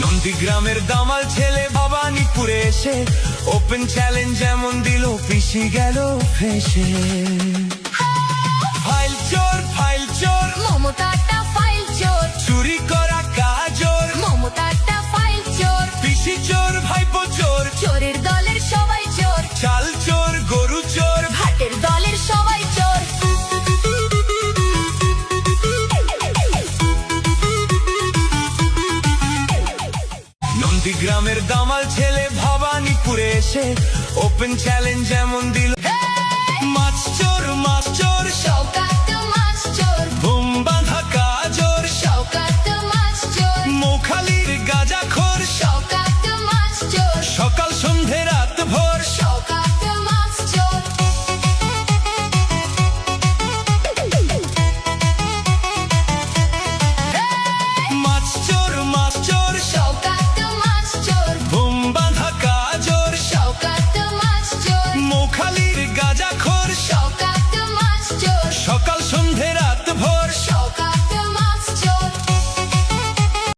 নন্দীগ্রামের দামাল ছেলে ভবানীপুরে এসে ওপেন চ্যালেঞ্জ যেমন দিল পিসি গেল ফেসে। ফাইল চোর মমতাটা ফাইল চোর, চুরি করা কাজর মমতাটা ফাইল চোর, পিসি চোর ভাইপো চোর, চোরের দলের সবাই চোর, চাল চোর গরু চোর, ভাটের দলের সবাই চোর। নন্দীগ্রামের দামাল ছেলে ভবানীপুরে এসে ওপেন চ্যালেঞ্জ যেমন দিল মাছ চোর